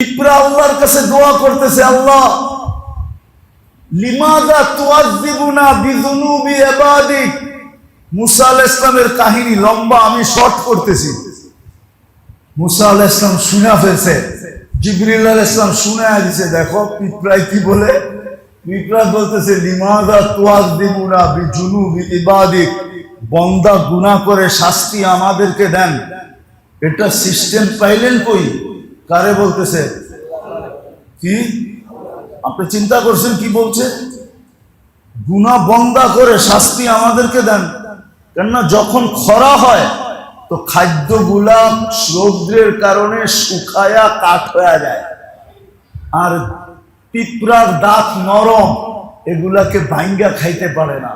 পিঁপড়া আল্লাহর কাছে দোয়া করতেছে, আল্লাহ লিমাযা তুআযযিবুনা বিযুনুবি ইবাদিক। মুসা আলাইহিস সালামের কাহিনী লম্বা, আমি শর্ট করতেছি। মুসা আলাইহিস সালাম শুনে ফেলছে, জিবরিল আলাইহিস সালাম শুনে দিয়েছে। দেখো পিঁপড়ায় কি বলে, পিঁপড়া বলতেছে লিমাযা তুআযযিবুনা বিযুনুবি ইবাদিক, বান্দা গুনাহ করে শাস্তি আমাদেরকে দেন। এটা সিস্টেম পাইলেন কই? কারে বলতেছে? কি আপনি চিন্তা করছেন কি বলছে? গুনাহ বন্দা করে শাস্তি আমাদেরকে দেন। কেননা যখন খরা হয় তো খাদ্যগুলা রৌদ্রের কারণে শুকায়া কাঠ হয়ে যায়, আর পিঁপড়ার দাঁত নরম, এগুলাকে ভাঙ্গা খাইতে পারে না,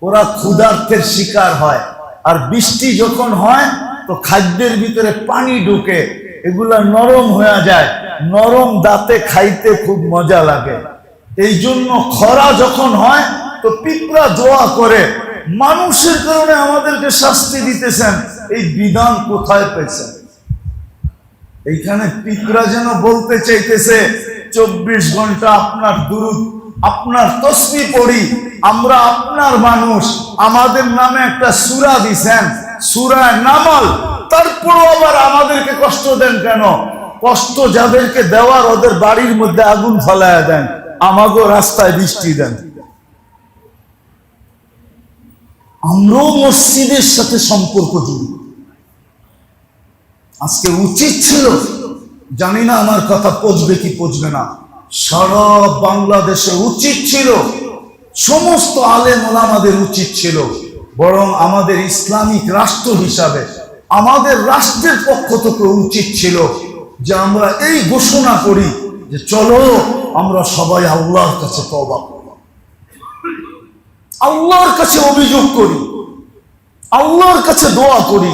ওরা ক্ষুধার্তের শিকার হয়। আর বৃষ্টি যখন হয় তো খাদ্যের ভিতরে পানি ঢুকে, এগুলা নরম হয়ে যায়, নরম দাঁতে খাইতে খুব মজা লাগে। এই জন্য খরা যখন হয় তো পিঁপড়া দোয়া করে, মানুষের কারণে আমাদেরকে শাস্তি দিতেছেন, এই বিধান কোথায় পেয়েছেন? এইখানে পিঁপড়া যেন বলতে চাইতেছে 24 ঘন্টা আপনার দুরূদ, আপনার তসবিহ পড়ি, আমরা আপনার মানুষ, আমাদের নামে একটা সূরা দিছেন, সূরা নামল, তারপরও আবার আমাদেরকে কষ্ট দেন কেন? কষ্ট যাদেরকে দেওয়ার ওদের বাড়ির মধ্যে আগুন ফেলায়া দেন, আমাগো রাস্তায় বৃষ্টি দেন। আমরাও মসজিদের সাথে সম্পর্ক জড়িত। আজকে উচিত ছিল, জানি না আমার কথা পচবে কি পচবে না, সারা বাংলাদেশে উচিত ছিল, সমস্ত আলেম ওলামাদের উচিত ছিল, বরং আমাদের ইসলামিক রাষ্ট্র হিসাবে আমাদের রাষ্ট্রের পক্ষ থেকে উচিত ছিল যে আমরা এই ঘোষণা করি যে চলো আমরা সবাই আল্লাহর কাছে তওবা করি, আল্লাহর কাছে অভিযোগ করি, আল্লাহর কাছে দোয়া করি,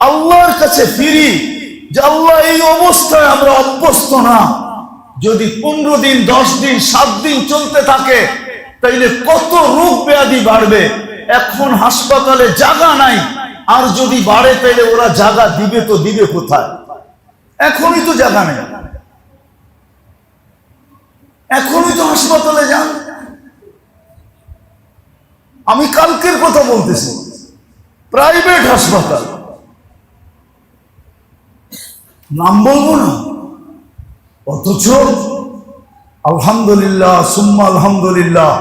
আল্লাহর কাছে ফিরি যে আল্লাহ এই অবস্থায় আমরা অভ্যস্ত না। যদি 15 দিন 10 দিন 7 দিন চলতে থাকে তাইলে কত রোগ ব্যাধি বাড়বে। এখন হাসপাতালে জায়গা নাই, আর যদি বাড়ে তাইলে ওরা জায়গা দিবে তো দিবে কোথায়? এখনই তো জায়গা নেই, এখনই তো হাসপাতালে যান। আমি কালকের কথা বলতেছি, প্রাইভেট হাসপাতাল, নাম বলবো না, অথচ আলহামদুলিল্লাহ সুম্মা আলহামদুলিল্লাহ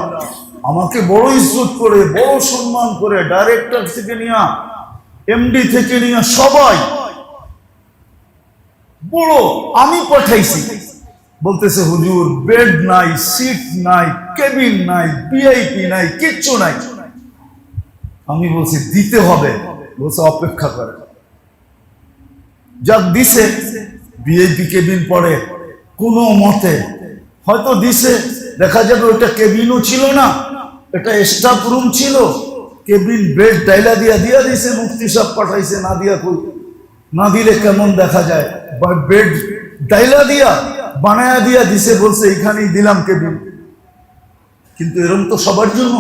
আমাকে বড় ইজ্জত করে, বড় সম্মান করে, ডাইরেক্টর থেকে নিয়ে এমডি থেকে নিয়ে সবাই বড়, আমি পাঠাইছি। বলতেছে হুজুর বেড নাই, সিট নাই, কেবিন নাই, ভিআইপি নাই, কিচ্ছু নাই। আমি বলছি দিতে হবে, বলছে অপেক্ষা করে। যাক দিছে, ভিআইপি কেবিন পড়ে কোনো মতে হয়তো দিছে, দেখা যাবে ওটা কেবিনও ছিল না, এটা স্টাফ রুম ছিল, কেবিন বেড ডাইলা দিয়া দিছে, মুফতি সাহেব পাঠাইছে, না দিয়া কই, না দিলে কেমন দেখা যায়, বা বেড ডাইলা দিয়া বানায়া দিয়া দিছে, বলছে এখানেই দিলাম কেবিন। কিন্তু এরকম তো সবার জন্য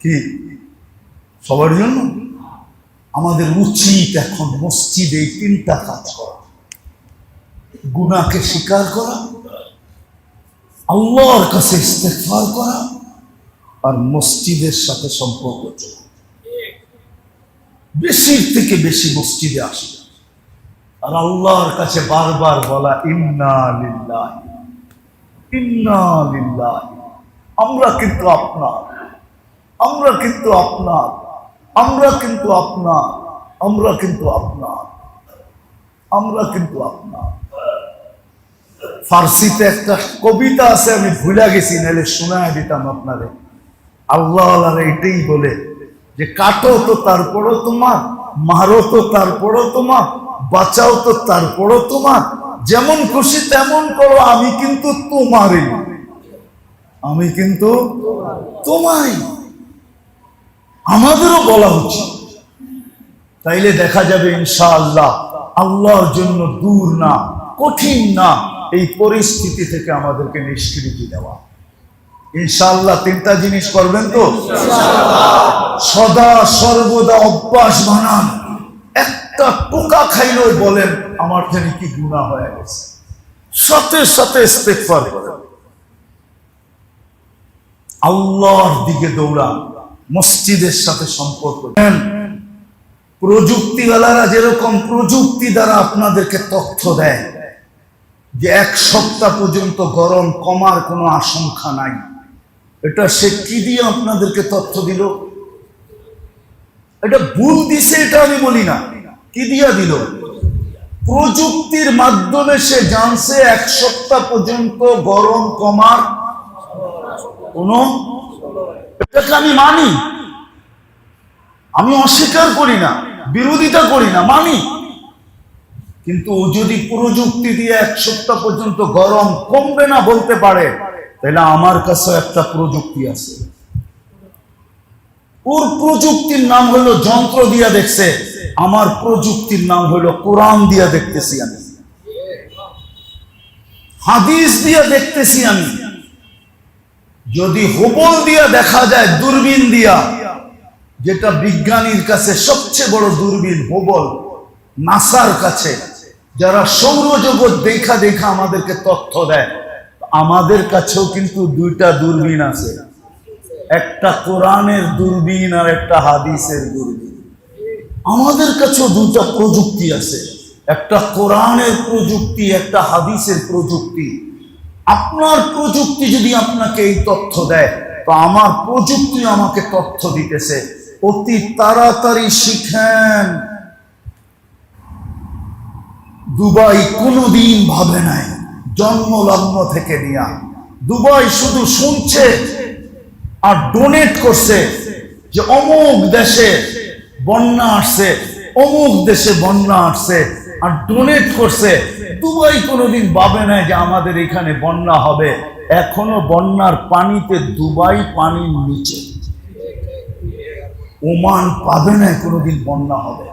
কি, সবার জন্য আমাদের উচিত এখন মসজিদে 3টা কাজ করা: গুনাহকে স্বীকার করা, আল্লাহর কাছে ইস্তেগফার করা, আর মসজিদের সাথে সম্পর্ক করা। বেশির থেকে বেশি মসজিদে আসা আর আল্লাহর কাছে বারবার বলা ইন্না লিল্লাহি ইন্না লিল্লাহি, আমরা কিন্তু আপনার, আমরা কিন্তু আপনার, আমরা কিন্তু আপনার, আমরা কিন্তু আপনার, আমরা কিন্তু আপনার। ফার্সিতে একটা কবিতা আছে, আমি ভুলে গেছি, নাহলে শোনায় দিতাম আপনারে। আল্লাহ এটাই বলে যে কাটো তো তারপরও তোমার, মারো তো তারপরও তোমার, বাঁচাও তো তারপরও তোমার, যেমন খুশি তেমন করো, আমি কিন্তু তোমারই, আমি কিন্তু তোমারই। আমাদেরও বলা উচিত, তাইলে দেখা যাবে ইনশাআল্লাহ আল্লাহর জন্য দূর না, কঠিন না এই পরিস্থিতি থেকে আমাদেরকে নিষ্কৃতি দেওয়া। ইনশাআল্লাহ 3টা জিনিস করবেন তো? সদা সর্বদা অভ্যাস বানান, একটা টোকা খাইলেও বলেন আমার জানি কি গুনাহ হয়ে গেছে। সাথে সাথে ইস্তেগফার করেন, আল্লাহর দিকে দৌড়ান, মসজিদের সাথে সম্পর্ক। প্রযুক্তিওয়ালারা যেরকম প্রযুক্তি দ্বারা আপনাদেরকে তথ্য দেয় যে 1 সপ্তাহ পর্যন্ত গরম কমার কোনো আশঙ্কা নাই, এটা সে কি দিয়ে আপনাদেরকে তথ্য দিল? এটা ভুল দিছে, এটা আমি বলি না, কি দিয়া দিল? প্রযুক্তির মাধ্যমে সে জানছে 1 সপ্তাহ পর্যন্ত গরম কমার কোনো, এটাকে আমি মানি, আমি অস্বীকার করি না, বিরোধিতা করি না, মানি। কিন্তু ও যদি প্রযুক্তি দিয়ে 1 সপ্তাহ পর্যন্ত গরম কমবে না বলতে পারে, তাহলে আমার কাছে একটা প্রযুক্তি আছে। ওর প্রযুক্তির নাম হলো যন্ত্র দিয়া দেখছে, আমার প্রযুক্তির নাম হলো কোরআন দিয়া দেখতেছি আমি, হাদিস দিয়া দেখতেছি আমি। যদি হুবল দিয়া দেখা যায়, দূরবীন দিয়া, যেটা বিজ্ঞানীর কাছে সবচেয়ে বড় দূরবীন হুবল, নাসার কাছে, যারা সৌরজগৎ দেখা দেখা আমাদেরকে তথ্য দেয়, আমাদের কাছেও কিন্তু 2টা দূরবীন আছে, একটা কোরআনের দূরবীন আর একটা হাদিসের দূরবীন। আমাদের কাছেও 2টা প্রযুক্তি আছে, একটা কোরআনের প্রযুক্তি, একটা হাদিসের প্রযুক্তি। আপনার প্রযুক্তি যদি আপনাকে এই তথ্য দেয়, তো আমার প্রযুক্তি আমাকে তথ্য দিতেছে। অতি তাড়াতাড়ি শিখেন। দুবাই কোনোদিন ভাবে নাই, জন্মলগ্ন থেকে নিয়া দুবাই শুধু শুনছে আর ডোনেট করছে যে অমুক দেশে বন্যা আসছে, অমুক দেশে বন্যা আসছে, আর ডোনেট করছে। দুবাই কোনোদিন ভাবে নাই যে আমাদের এখানে বন্যা হবে। এখনো বন্যার পানিতে দুবাই পানির নিচে, ওমান পাবে না কোনোদিন বন্যা হবে।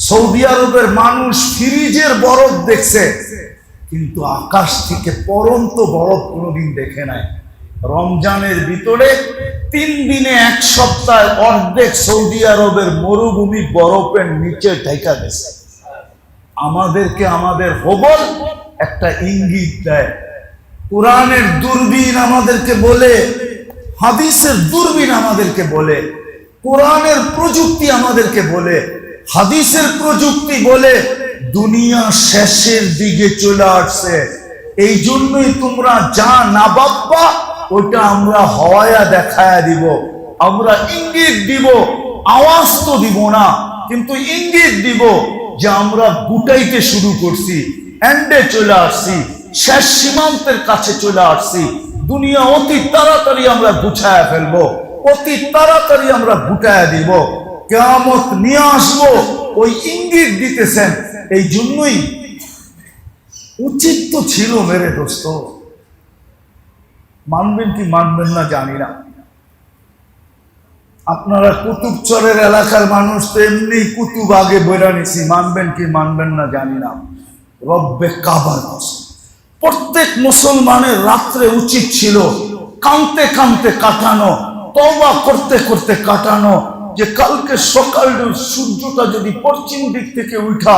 সৌদি আরবের মানুষ ফ্রিজের বরফ দেখছে, কিন্তু আকাশ থেকে পড়ন্ত বরফ কোনোদিন দেখে নাই। রমজানের ভিতরে 3 দিনে 1 সপ্তাহ অর্ধেক সৌদি আরবের মরুভূমি বরফের নিচে ঢাকা গেছে। আমাদেরকে আমাদের হুবল একটা ইঙ্গিত দেয়, কোরআনের দূরবীন আমাদেরকে বলে, হাদিসের দূরবীন আমাদেরকে বলে, কোরআনের প্রযুক্তি আমাদেরকে বলে, হাদিসের প্রযুক্তি বলে দুনিয়া শেষের দিকে চলে আসছে। এই জন্যই তোমরা যা না ভাববা ওইটা আমরা হওয়া দেখায়া দিব, আমরা ইঙ্গিত দিব, আওয়াজ তো দিব না, কিন্তু ইঙ্গিত দিব যে আমরা গুটাইতে শুরু করছি, এন্ডে চলে আসছি, শেষ সীমান্তের কাছে চলে আসছি। দুনিয়া অতি তাড়াতাড়ি আমরা গুছায়া ফেলবো, অতি তাড়াতাড়ি আমরা গুটায়া দিব, কিয়ামত নিয়ে আসবো, ওই ইঙ্গিত দিতেছেন। এই জন্যই উচিত তো ছিল মেরে দোস্ত, মানবেন কি মানবেন না জানি না। আপনারা কুতুবচরের এলাকার মানুষ তো এমনি কুতুব আগে বইরা নিছি, মানবেন কি মানবেন না জানি না। রব্বে কাবার কসম, প্রত্যেক মুসলমানের রাত্রে উচিত ছিল কাঁদতে কাঁদতে কাটানো, তওবা করতে করতে কাটানো, যে কালকে সকালে সূর্যটা যদি পশ্চিম দিক থেকে উঠা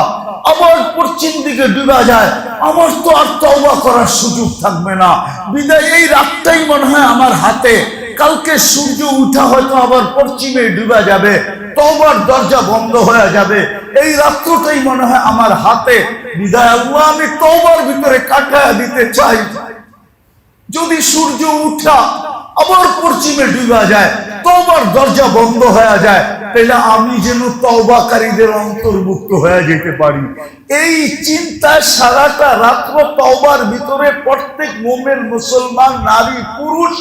আবার পশ্চিম দিকে ডুবা যায়, আমার তো আর তওবা করার সুযোগ থাকবে না। বিদায় এই রাতটাই মনে হয় আমার হাতে, কালকে সূর্য উঠা হয়তো আবার পশ্চিমে ডুবা যাবে, তওবার দরজা বন্ধ হয়ে যাবে। এই রাত্রটাই মনে হয় আমার হাতে, বিদায় আল্লাহ আমি তওবার ভিতরে কাটায়া দিতে চাই। যদি সূর্য উঠা আবার পশ্চিমে ডুবা যায়, তওবার দরজা বন্ধ হয়ে যায়, তাহলে আমি যেন তওবাকারীদের অন্তর্ভুক্ত হয়ে যেতে পারি। এই চিন্তায় সারাটা রাত্র তওবার ভিতরে প্রত্যেক মুমিন, মুসলমান, নারী, পুরুষ,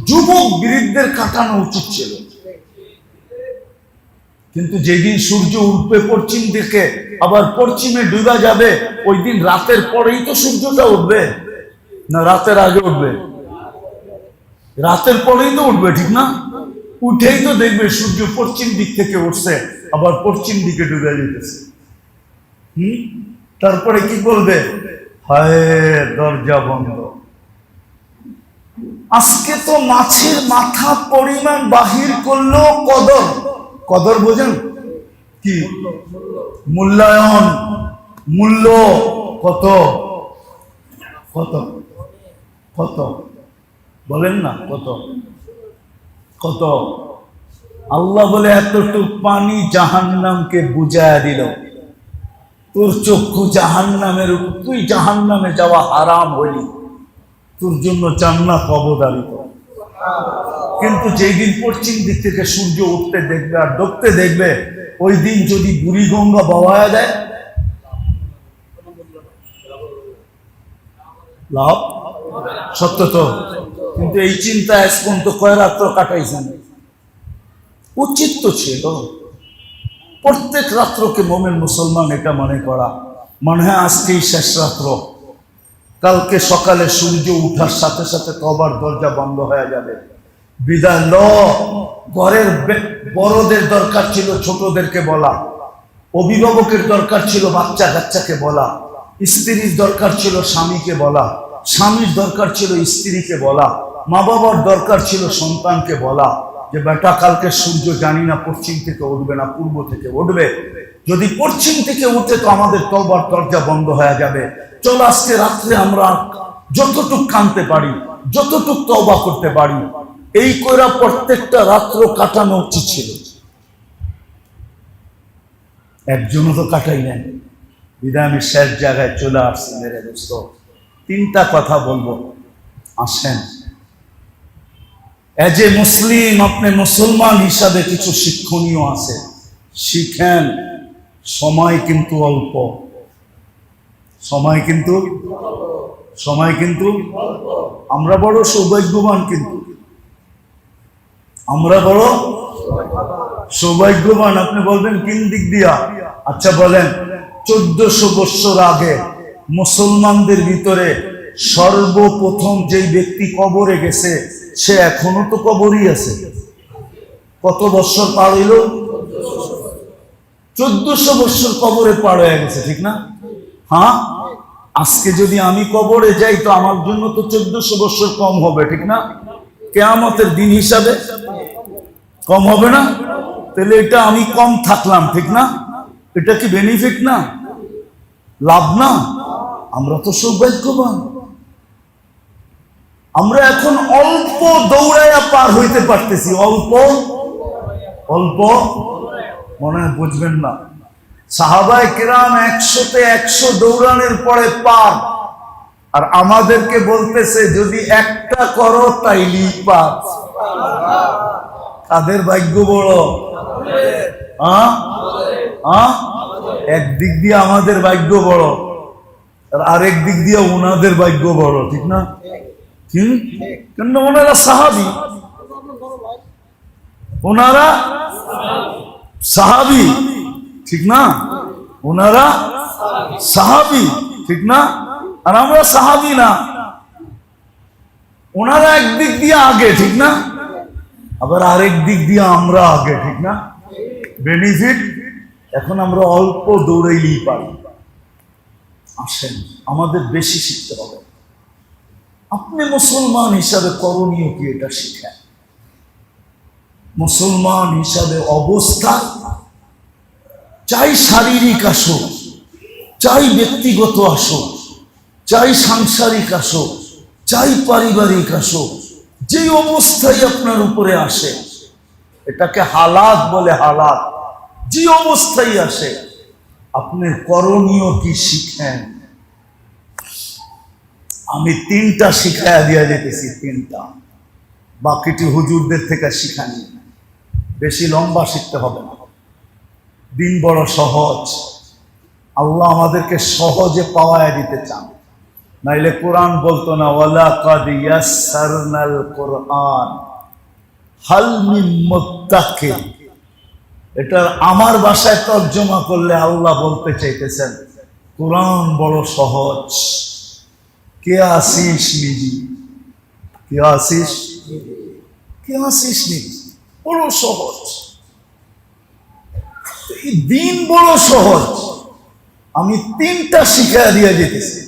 যুবক, বৃদ্ধের কাটানো উচিত ছিল। কিন্তু যেদিন সূর্য উঠবে পশ্চিম দিকে আবার পশ্চিমে ডুবা যাবে, ওই দিন রাতের পরেই তো সূর্যটা উঠবে, না রাতের আগে উঠবে? রাতের পরেই তো উঠবে, ঠিক না? উঠেই তো দেখবে সূর্য পশ্চিম দিক থেকে উঠছে, আবার পশ্চিম দিকে ডুবে যেতেছে। তারপরে কি বলবে? হায় দরজা বন্ধ। আজকে তো মাছের মাথা পরিমাণ বাহির করলো কদর। কদর বোঝেন কি? মূল্যায়ন, মূল্য কত? কত কত বলেন না, কত কত? আল্লাহ বলে এতটুকু পানি জাহান্নামকে বুঝায়া দিল, তোর চক্ষু জাহান্নামের উপর, তুই জাহান্নামে যাওয়া হারাম হইলি, তোর জন্য জান্নাত অবধারিত। কিন্তু যেই দিন পশ্চিম দিক থেকে সূর্য উঠতে দেখবে আর ডুবতে দেখবে, ওই দিন যদি বুড়িগঙ্গা বওয়া দেয়, লাভ সত্য তো। কিন্তু এই চিন্তা আজ পর্যন্ত কয় রাত্র কাটাইছেন? উচিত তো ছিল প্রত্যেক রাত্রকে মোমেন মুসলমান এটা মনে করা, মনে হয় আজকেই শেষ রাত্র, কালকে সকালে সূর্য উঠার সাথে সাথে তওবার দরজা বন্ধ হয়ে যাবে। বিদায় ল। ঘরের বড়দের দরকার ছিল ছোটদেরকে বলা, অভিভাবকের দরকার ছিল বাচ্চা কাচ্চাকে বলা, স্ত্রীর দরকার ছিল স্বামীকে বলা, স্বামীর দরকার ছিল স্ত্রীকে বলা, মা বাবার দরকার ছিল সন্তানকে বলা যে বেটা কালকে সূর্য জানি না পশ্চিম থেকে উঠবে না পূর্ব থেকে উঠবে, যদি পশ্চিম থেকে উঠে তো আমাদের তওবার দরজা বন্ধ হয়ে যাবে। চল আজকে রাত্রে আমরা যতটুক কাঁদতে পারি, যতটুক তওবা করতে পারি, এই কইরা প্রত্যেকটা রাত্র কাটানো উচিত ছিল। একজনও তো কাটাই নেন। বিদায় আমি শেষ জায়গায় চলে আসছি মেরে দোস্ত। তিনটা কথা বলবো, আসেন। এজ এ মুসলিম, আপনি মুসলমান হিসাবে কিছু শিক্ষণীয় আছে, শিখেন। সময় কিন্তু অল্প, সময় কিন্তু আমরা বড় সৌভাগ্যবান, কিন্তু আমরা বড় সৌভাগ্যবান। আপনি বলবেন কোন দিক দিয়া? আচ্ছা বলেন, 1400 বছর আগে মুসলমানদের ভিতরে সর্বপ্রথম যেই ব্যক্তি কবরে গেছে সে এখনো তো কবরই আছে। কত বছর পার হইল? 1400 বছর কবরে পার হয়ে গেছে, ঠিক না? হ্যাঁ, আজকে যদি আমি কবরে যাই তো আমার জন্য তো 1400 বছর কম হবে, ঠিক না? কিয়ামতের দিন হিসাবে কম হবে না? তাহলে এটা আমি কম থাকলাম, ঠিক না? এটা কি বেনিফিট না, লাভ না? আমরা তো সৌভাগ্যবান। আমরা এখন অল্প দৌড়াইয়া পার হইতে পারতেছি, অল্প অল্প। মনে হয় বুঝবেন না। সাহাবায়ে কেরাম 100-তে 100 দৌড়ানোর পরে পার, আর আমাদেরকে বলতেছে যদি একটা করো তাইলেই পার। কাদের ভাগ্য বড়? একদিক দিয়ে আমাদের ভাগ্য বড়, আর আরেক দিক দিয়ে ওনাদের ভাগ্য বড়, ঠিক না? কি? কেন? ওনারা সাহাবী, ওনারা সাহাবী, ঠিক না? ওনারা সাহাবী, ঠিক না? আর আমরা সাহাবী না। ওনারা একদিক দিয়ে আগে, ঠিক না? আবার আরেক দিক দিয়ে আমরা আগে, ঠিক না? বেনিফিট। এখন আমরা অল্প দৌড়াইলেই পারি। আসেন, আমাদের বেশি শিখতে হবে। আপনি মুসলমান হিসাবে করণীয় কি এটা শিখেন। মুসলমান হিসাবে অবস্থা, চাই শারীরিক আসো, চাই ব্যক্তিগত আসো, চাই সাংসারিক আসো, চাই পারিবারিক আসো, যে অবস্থায় আপনার উপরে আসে এটাকে হালাত বলে। হালাত যে অবস্থায় আসে, আপনি করণীয় কি শিখেন। আমি 3টা শিখাইয়া দিয়া যেতেছি, 3টা। বাকিটি হুজুরদের থেকে শিখানি, বেশি লম্বা শিখতে হবে না। দিন বড় সহজ, আল্লাহ আমাদেরকে সহজে পাওয়ায় দিতে চান, নাইলে কোরআন বলতো না ওয়ালাকাদ ইয়াসসারনাল কোরআন হাল মিন মুত্তাকিন। এটা আমার ভাষায় তর্জমা করলে আল্লাহ বলতে চাইতেছেন কোরআন বড় সহজ। কে আসিস নিজি, কে আসিস, কে আসিস নিজি, বড় সহজ। এই দিন বড় সহজ। আমি 3টা শিখাইয়া দিয়ে যেতেছি।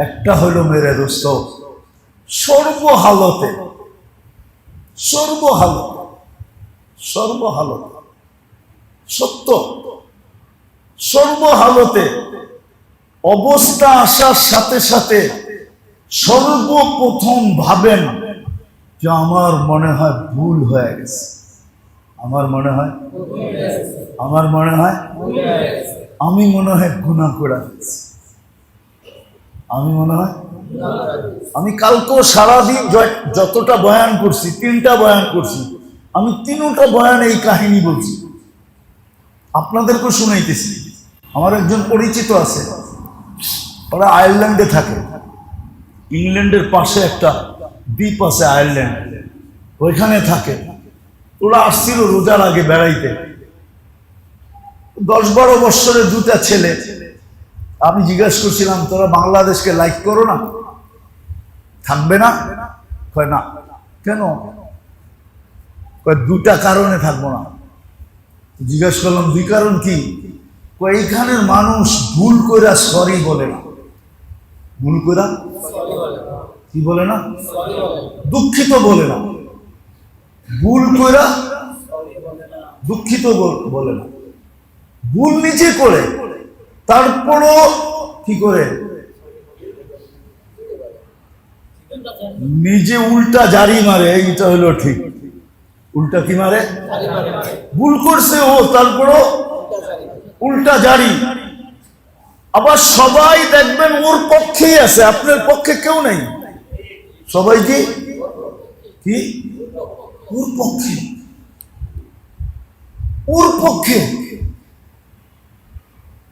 একটা হলো মেরে দোস্ত, সর্বহালতে, সর্বহালতে, সর্বহালতে, সত্য, সর্বহালতে অবস্থা আসার সাথে সাথে সর্বপ্রথম ভাবেন যে আমার মনে হয় ভুল হয়ে গেছে, আমার মনে হয় আমি মনে হয় গুনাহ করে ফেলেছি, আমি কালকেও সারাদিন যতটা বয়ান করছি, 3টা বয়ান করছি, আমি 3টা বয়ান এই কাহিনী বলছি, আপনাদেরকে শুনাইতেছি। আমার একজন পরিচিত আছে, ওরা আয়ারল্যান্ডে থাকে, ইংল্যান্ডের পাশে একটা দ্বীপ আছে আয়ারল্যান্ড, ওইখানে থাকে। ওরা আসছিল রোজার আগে বেড়াইতে, 10-12 বৎসরের 2টা ছেলে। আমি জিজ্ঞাসা করছিলাম, তোরা বাংলাদেশকে লাইক করো না, থাকবে না? কয় না। কেন? কয় 2টা কারণে থাকবো না। জিজ্ঞাসা করলাম 2 কারণ কি? কয় এইখানের মানুষ ভুল কইরা সরি বলে না, ভুল কইরা কি বলে না, দুঃখিত বলে না, ভুল কইরা দুঃখিত বলে না, ভুল নিজে করে তারপরও কি করে নিজে উল্টা জারি মারে। এইটা হলো ঠিক, উল্টা কি মারে? ভুল করছে ও, তারপরও উল্টা জারি। আবার সবাই দেখবেন ওর পক্ষেই আছে, আপনার পক্ষে কেউ নেই, সবাই কি ওর পক্ষে, ওর পক্ষে,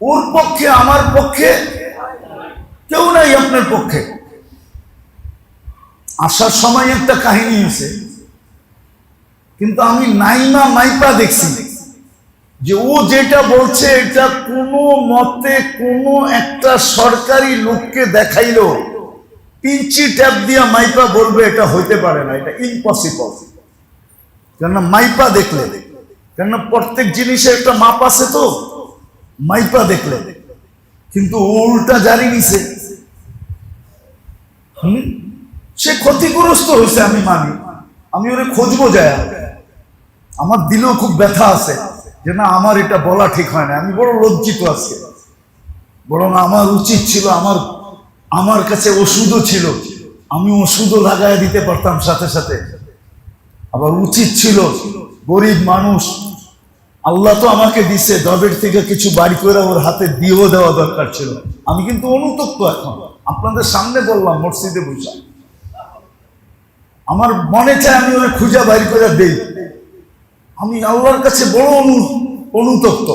ওর পক্ষে, আমার পক্ষে কেউ নাই, আপনার পক্ষে। আসার সময় একটা কাহিনী হয়েছে, কিন্তু আমি মাইপা দেখছি যে ও যেটা বলছে এটা কোনো মতে কোনো একটা সরকারি লোককে দেখাইলো ইঞ্চি ট্যাপ দিয়া মাইপা বলবে এটা হইতে পারে না, এটা ইম্পসিবল। কেননা মাইপা দেখলে, কেননা প্রত্যেক জিনিসের একটা মাপ আছে, তো মাইপা দেখলে। কিন্তু উল্টা জারি নিছে, সে ক্ষতিগ্রস্ত হয়েছে, আমি মানি। আমি ওরে খুঁজবো যায়, আমার দিলেও খুব ব্যথা আছে যে না, আমার এটা বলা ঠিক হয় না, আমি বড় লজ্জিত আজকে। বরং আমার উচিত ছিল, আমার কাছে ওষুধও ছিল, আমি ওষুধও লাগাই দিতে পারতাম সাথে সাথে। আবার উচিত ছিল, গরিব মানুষ, আল্লাহ তো আমাকে দিছে, দবের থেকে কিছু বাড়ি করে ওর হাতে দিয়েও দেওয়া দরকার ছিল। আমি কিন্তু অনুতপ্ত এখন, আপনাদের সামনে বললাম মসজিদে বসে, আমার মনে চায় আমি ওরা খুঁজা বাইর করে দেই। আমি আল্লাহর কাছে বড় অনুতপ্ত।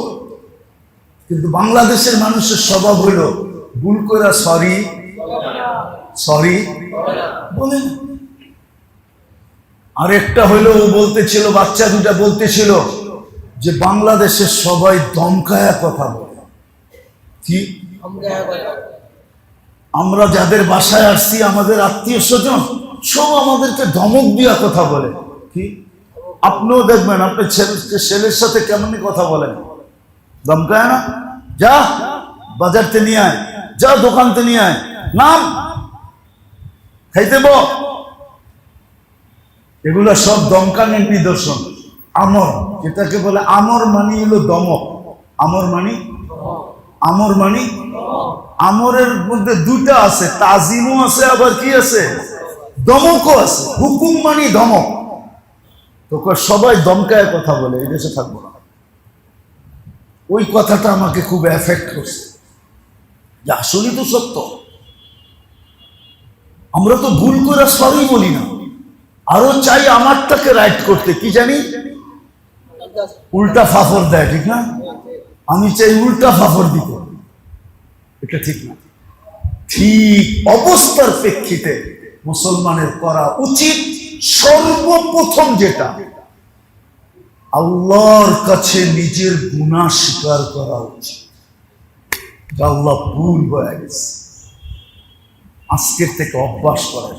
কিন্তু বাংলাদেশের মানুষের স্বভাব হইল ভুল করে সরি বলেন। আরেকটা হইলো ও বলতেছিল, বাচ্চা 2টা বলতেছিল যে বাংলাদেশের সবাই দমকায়া কথা বলে। কি? আমরা যাদের বাসায় আসছি, আমাদের আত্মীয় স্বজন সব আমাদেরকে ধমক দিয়া কথা বলে। কি? আপনিও দেখবেন আপনার ছেলের সাথে কেমনি কথা বলেন, দমকায় না? যা বাজারতে নিয়ে আয়, যা দোকানতে নিয়ে আয়, নাম খাইতে বল। এগুলা সব দমকানের নিদর্শন। আমর, যেটাকে বলে আমর মানি হলো দমক। আমর মানি আমরের মধ্যে 2টা আছে, তাজিমও আছে, আবার কি আছে, দমকও আছে। হুকুম মানি ধমক। তো সবাই দমকায় কথা বলে, এই দেশে থাকবো না। ওই কথাটা আমাকে খুব এফেক্ট করছে, যে আসলেই তো সত্য। আমরা তো ভুল করে সরি বলি না, আরো চাই আমারটাকে রাইট করতে। কি জানি উল্টা ফাফর দেয়, ঠিক না? আমি চাই উল্টা ফাফর দিতে, এটা ঠিক না। ঠিক অবস্থার প্রেক্ষিতে মুসলমানের করা উচিত সর্বপ্রথম যেটা, আল্লাহর কাছে নিজের গুনাহ স্বীকার করা উচিত। আল্লাহ ভুল হয়ে গেছে, আজকের থেকে অভ্যাস করেন।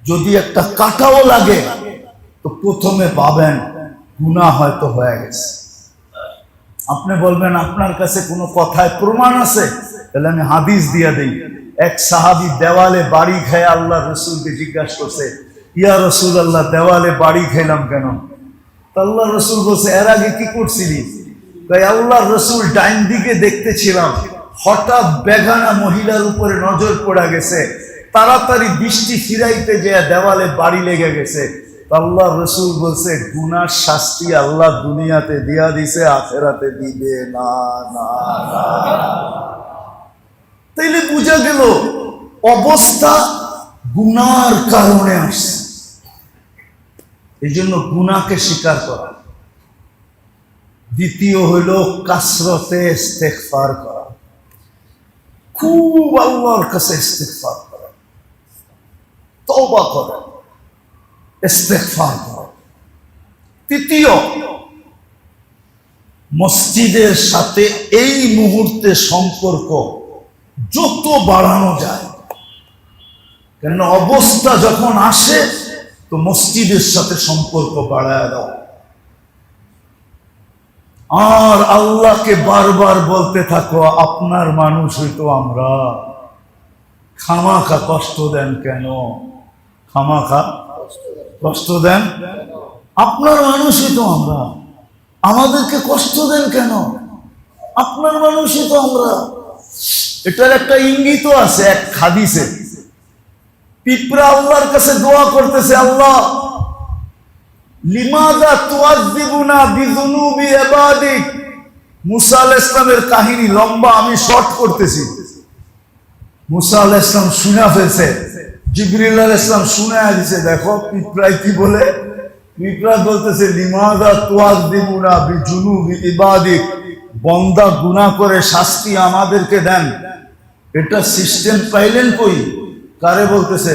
যদি একটা কাটাও লাগে তো প্রথমে ভাবেন গুনাহ হয়তো হয়ে গেছে। আপনি বলবেন আপনার কাছে কোনো কথায় প্রমাণ আছে, তাহলে আমি হাদিস দিয়ে দেই। এক সাহাবী দেওয়ালে বাড়ি খেয়ে আল্লাহ রসুলকে জিজ্ঞাসা করছে, ইয়া রাসূলুল্লাহ, দেওয়ালে বাড়ি খেলাম কেন? আল্লাহ রসুল বলছে, এর আগে কি করছিলি? তাই আল্লাহ রসুল ডাইন দিকে দেখতেছিলাম, হঠাৎ বেগানা মহিলার উপরে নজর পড়া গেছে, তাড়াতাড়ি দৃষ্টি ফিরাইতে যে দেওয়ালে বাড়ি লেগে গেছে। আল্লাহ রসুল বলছে গুনার শাস্তি আল্লাহ দুনিয়াতে দিয়া দিছে, আখেরাতে দিবে না। না না, তাইলে বুঝা গেল অবস্থা গুনার কারণে আসছে। এই জন্য গুনাহকে স্বীকার করা। দ্বিতীয় হইল কাসরতে ইস্তেগফার করা, খুব আল্লাহর কাছে ইস্তেগফার করা, তওবা করা, ইস্তেগফার করা। তৃতীয়, মসজিদের সাথে এই মুহূর্তে সম্পর্ক যত বাড়ানো যায়, কেন অবস্থা যখন আসে তো মসজিদের সাথে সম্পর্ক বাড়ায় দাও। আর আল্লাহকে বারবার বলতে থাকো, আপনার মানুষ হইতো আমরা, খামাখা কষ্ট দেন কেন? খামাখা কষ্ট দেন, আপনার মানুষ হইতো আমরা, আমাদেরকে কষ্ট দেন কেন? আপনার মানুষ হইতো আমরা। এটার একটা ইঙ্গিত আছে এক হাদিসে। পিঁপড়া আল্লাহর কাছে দোয়া করতেছে, আল্লাহ লিমাযা তুআযযিবুনা বিযুনুবি ইবাদিক। মুসা আলাইহিস সালামের কাহিনী লম্বা, আমি শর্ট করতেছি। মুসা আলাইহিস সালাম শুনে ফেলছে, জিবরিল আলাইহিস সালাম শুনায়া দিছে। দেখো পিঁপড়া কি বলে, পিঁপড়া বলতেছে লিমাযা তুআযযিবুনা বিযুনুবি ইবাদিক, বান্দা গুনাহ করে শাস্তি আমাদেরকে দেন। এটা সিস্টেম পাইলেন কই? কারে বলতেছে?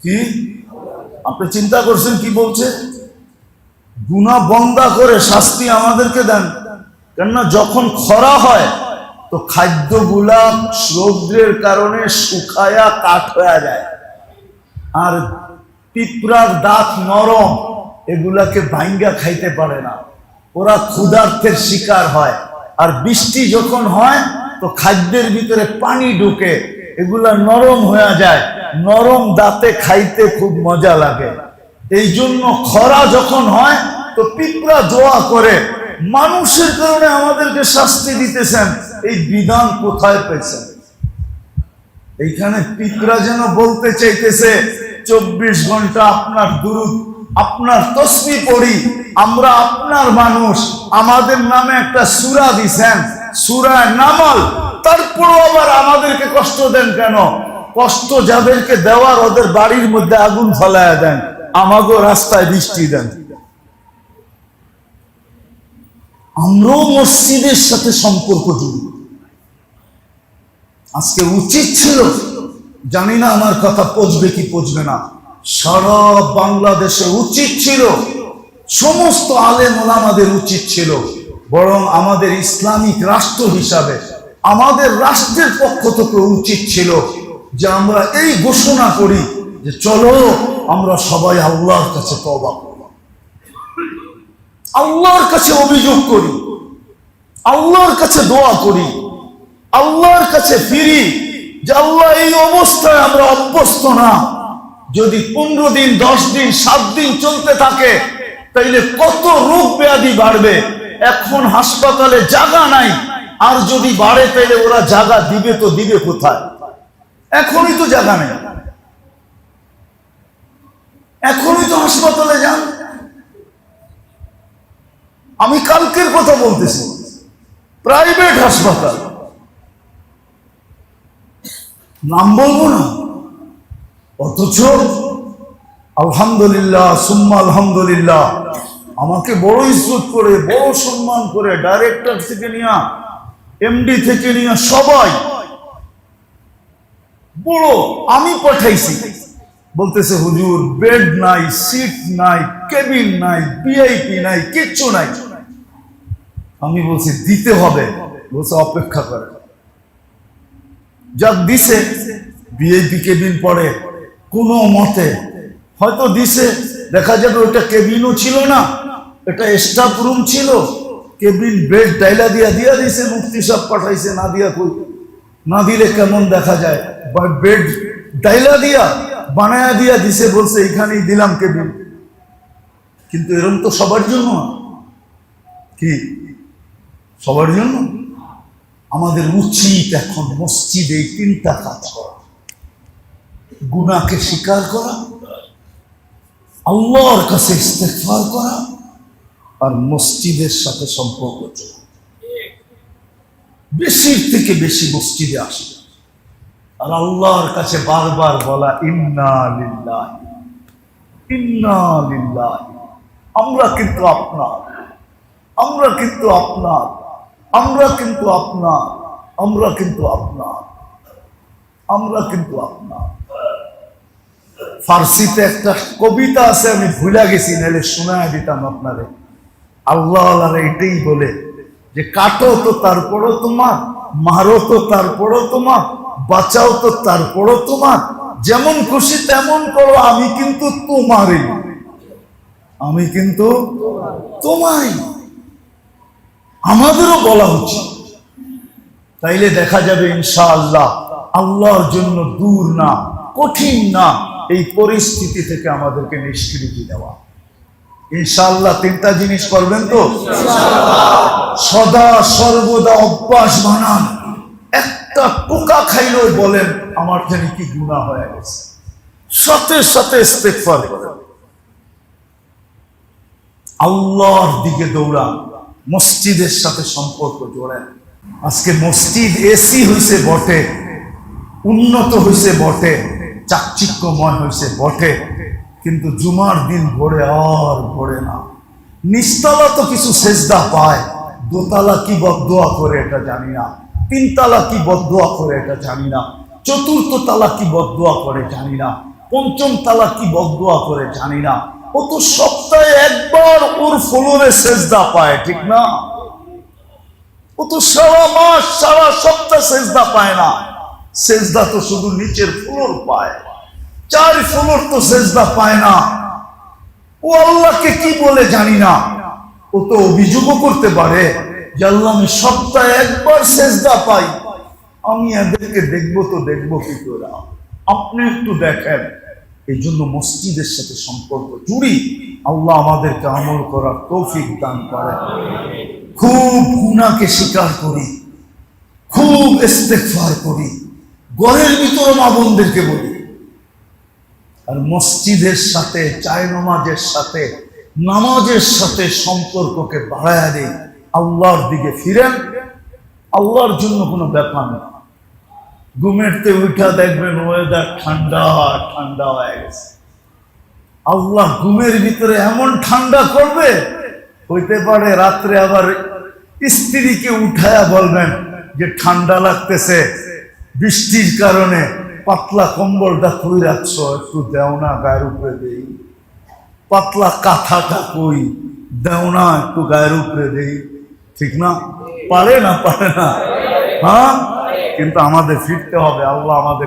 কি আপনি চিন্তা করছেন কি বলছে? গুনাহ বন্দা করে শাস্তি আমাদেরকে দেন। কেননা যখন খরা হয় তো খাদ্যগুলা রৌদ্রের কারণে শুকায়া কাঠ হয়ে যায়, আর পিঁপড়ার দাঁত নরম, এগুলাকে ভাঙ্গা খাইতে পারে না, ওরা ক্ষুধার্তের শিকার হয়। আর বৃষ্টি যখন হয় তো খাদ্যের ভিতরে পানি ঢুকে, এগুলা নরম হয়ে যায়, নরম দাঁতে খাইতে খুব মজা লাগে। এই জন্য খরা যখন হয় তো পিঁপড়া দোয়া করে, মানুষের কারণে আমাদেরকে শাস্তি দিতেছেন, এই বিধান কোথায় পেয়েছেন? এইখানে পিঁপড়া যেন বলতে চাইতেছে 24 ঘন্টা আপনার দুরূদ, আপনার তসবিহ পড়ি, আমরা আপনার মানুষ, আমাদের নামে একটা সূরা দিছেন, সূরা নামল, তারপরও আবার আমাদেরকে কষ্ট দেন কেন? কষ্ট যাদেরকে দেওয়ার ওদের বাড়ির মধ্যে আগুন ফেলায়া দেন, আমাগো রাস্তায় বৃষ্টি দেন। আমরাও মসজিদের সাথে সম্পর্ক জুড়ি। আজকে উচিত ছিল, জানি না আমার কথা পচবে কি পচবে না, সারা বাংলাদেশে উচিত ছিল, সমস্ত আলেম ওলামাদের উচিত ছিল, বরং আমাদের ইসলামিক রাষ্ট্র হিসাবে আমাদের রাষ্ট্রের পক্ষ থেকে উচিত ছিল যে আমরা এই ঘোষণা করি যে চলো আমরা সবাই আল্লাহর কাছে তওবা করি, আল্লাহর কাছে অভিযোগ করি, আল্লাহর কাছে দোয়া করি, আল্লাহর কাছে ফিরি যে আল্লাহ এই অবস্থায় আমরা অভ্যস্ত না। যদি 15 দিন 10 দিন 7 দিন চলতে থাকে তাইলে কত রোগ ব্যাধি বাড়বে। এখন হাসপাতালে জায়গা নাই, আর যদি বাড়ে তাইলে ওরা জায়গা দিবে তো দিবে কোথায়? এখনই তো জায়গা নেই, এখনই তো হাসপাতালে যান। আমি কালকের কথা বলতেছি, প্রাইভেট হাসপাতাল, নাম বলবো না, অথচ আলহামদুলিল্লাহ সুম্মা আলহামদুলিল্লাহ আমাকে বড় ইজ্জত করে, বড় সম্মান করে, ডাইরেক্টর থেকে নিয়ে এমডি থেকে নিয়ে সবাই বড় আমি পাঠাইছি। বলতেছে হুজুর বেড নাই, সিট নাই, কেবিন নাই, ভিআইপি নাই, কিচ্ছু নাই। আমি বলছি দিতে হবে, বলছে অপেক্ষা করে। যাক দিছে, ভিআইপি কেবিন পড়ে কোনো মতে হয়তো দিছে, দেখা যাবে ওটা কেবিনও ছিল না, এটা স্টাফ রুম ছিল, কেবিন বেড ডাইলা দিয়া দিছে, মুফতি সাহেব পাঠাইছে, না দিয়া কই, না দিলে কেমন দেখা যায়, বেড ডাইলা দিয়া বানায়া দিয়া দিছে, বলছে এইখানেই দিলাম কেবিন। কিন্তু এরকম তো সবার জন্য না, কি সবার জন্য? আমাদের উচিত এখন মসজিদে এই তিনটা কাজ করা: গুনাহকে স্বীকার করা, আল্লাহর কাছে ইস্তেগফার করা, আর মসজিদের সাথে সম্পর্ক চলা। বেশির থেকে বেশি মসজিদে আসে আর আল্লাহর কাছে বারবার বলা, ইন্না লিল্লাহি ইন্না লিল্লাহি, আমরা কিন্তু আপনার, আমরা কিন্তু আপনার, আমরা কিন্তু আপনার, আমরা কিন্তু আপনার, আমরা কিন্তু আপনার। ফার্সিতে একটা কবিতা আছে, আমি ভুলে গেছি, নাহলে শোনায় দিতাম আপনারে। আল্লাহ এটাই বলে যে কাটো তো তারপরও তোমার, মারো তো তারপরও তোমার, বাঁচাও তো তারপরও তোমার, যেমন খুশি তেমন করো, আমি কিন্তু তোমারই, আমি কিন্তু তোমারই। আমাদেরও বলা উচিত, তাইলে দেখা যাবে ইনশাআল্লাহ আল্লাহর জন্য দূর না, কঠিন না এই পরিস্থিতি থেকে আমাদেরকে নিষ্কৃতি দেওয়া। ইনশাআল্লাহ তিনটা জিনিস করবেন তো? সদা সর্বদা অভ্যাস বানান, একটা পোকা খাইলেও বলেন আমার জানি কি গুনাহ হয়ে গেছে, সাথে সাথে ইস্তেগফার করেন, আল্লাহর দিকে দৌড়ান, মসজিদের সাথে সম্পর্ক জোড়েন। আজকে মসজিদ এসি হয়েছে বটে, উন্নত হয়েছে বটে, চাকচিক্যময় হয়েছে বটে, কিন্তু জুমার দিন ভরে আর ভরে না। নিচতলা তো কিছু সেজদা পায়, দোতলা কি বদদোয়া করে এটা জানি না, তিনতলা কি বদদোয়া করে এটা জানি না, চতুর্থ তালা কি বদদোয়া করে জানি না, পঞ্চম তালা কি বদদোয়া করে জানি না। ও তো সপ্তাহে একবার ওর ফ্লোরে সেজদা পায়, ঠিক না? ও তো সারা মাস সারা সপ্তাহ সেজদা পায় না, সেজদা তো শুধু নিচের ফ্লোর পায়, 4 ফ্লোর তো সেজদা পায় না। ও আল্লাহকে কি বলে জানি না। ও তো অভিযোগও করতে পারে যে আল্লাহ আমি সপ্তাহে একবার সেজদা পাই, আমি এদেরকে দেখবো তো দেখবো কি করে, আপনি একটু দেখেন। এই জন্য মসজিদের সাথে সম্পর্ক জুড়ি। আল্লাহ আমাদেরকে আমল করার তৌফিক দান করে। খুব গুনাহকে স্বীকার করি, খুব ইস্তেগফার করি, ঘরের ভিতরে মা বোনদেরকে বলি, আর মসজিদের সাথে, জায়নামাজের সাথে, নামাজের সাথে সম্পর্ককে বাড়ায়া দেই। আল্লাহর দিকে ফিরেন, আল্লাহর জন্য কোনো ব্যাপার না। ঘুমেরতে উঠা দেখবেন ওয়েদার ঠান্ডা ঠান্ডা হয়ে গেছে, আল্লাহ ঘুমের ভিতরে এমন ঠান্ডা করবে, হইতে পারে রাত্রে আবার স্ত্রীকে উঠায়া বলবেন যে ঠান্ডা লাগতেছে, বৃষ্টির কারণে পাতলা কম্বলটা কই রাখছো, একটু দেও না, গায়ের উপরে দেই। পাতলা কাঁথাটা কই, দেও না, একটু গায়ের উপরে দেই। ঠিক না? পারে না? পারে না? হ্যাঁ, কিন্তু আমাদের ফিরতে হবে। আল্লাহ আমাদের